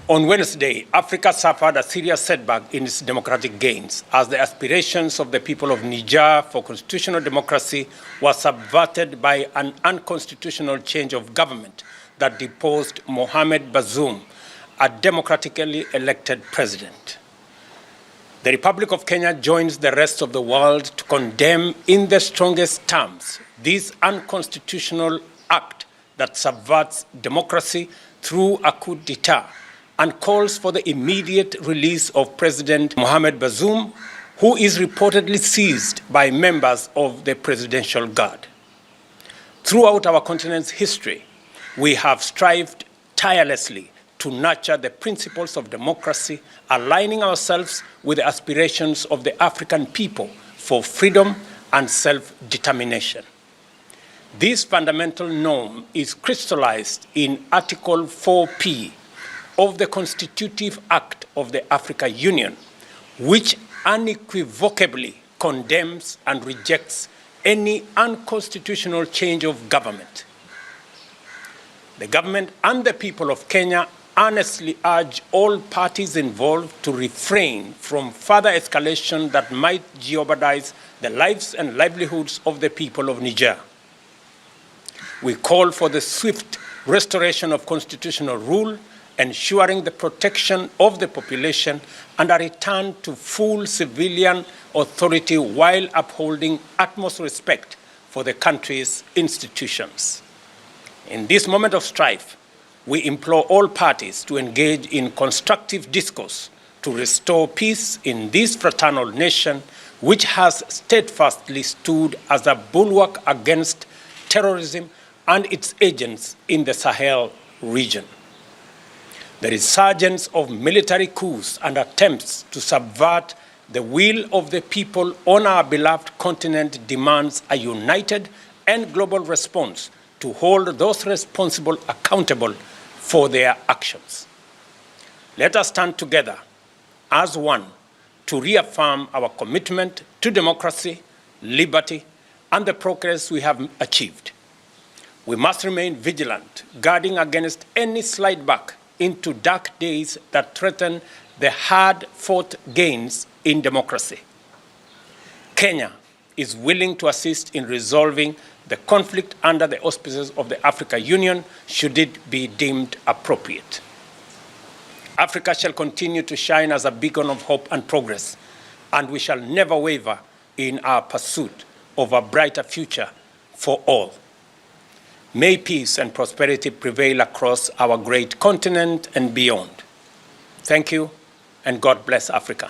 On Wednesday, Africa suffered a serious setback in its democratic gains as the aspirations of the people of Niger for constitutional democracy were subverted by an unconstitutional change of government that deposed Mohamed Bazoum, a democratically elected president. The Republic of Kenya joins the rest of the world to condemn in the strongest terms this unconstitutional act that subverts democracy through a coup d'etat and calls for the immediate release of President Mohamed Bazoum, who is reportedly seized by members of the Presidential Guard. Throughout our continent's history, we have strived tirelessly to nurture the principles of democracy, aligning ourselves with the aspirations of the African people for freedom and self-determination. This fundamental norm is crystallized in Article 4P of the Constitutive Act of the African Union, which unequivocally condemns and rejects any unconstitutional change of government. The government and the people of Kenya earnestly urge all parties involved to refrain from further escalation that might jeopardize the lives and livelihoods of the people of Niger. We call for the swift restoration of constitutional rule, ensuring the protection of the population and a return to full civilian authority while upholding utmost respect for the country's institutions. In this moment of strife, we implore all parties to engage in constructive discourse to restore peace in this fraternal nation, which has steadfastly stood as a bulwark against terrorism and its agents in the Sahel region. The resurgence of military coups and attempts to subvert the will of the people on our beloved continent demands a united and global response to hold those responsible accountable for their actions. Let us stand together as one to reaffirm our commitment to democracy, liberty, and the progress we have achieved. We must remain vigilant, guarding against any slide back into dark days that threaten the hard-fought gains in democracy. Kenya is willing to assist in resolving the conflict under the auspices of the African Union, should it be deemed appropriate. Africa shall continue to shine as a beacon of hope and progress, and we shall never waver in our pursuit of a brighter future for all. May peace and prosperity prevail across our great continent and beyond. Thank you, and God bless Africa.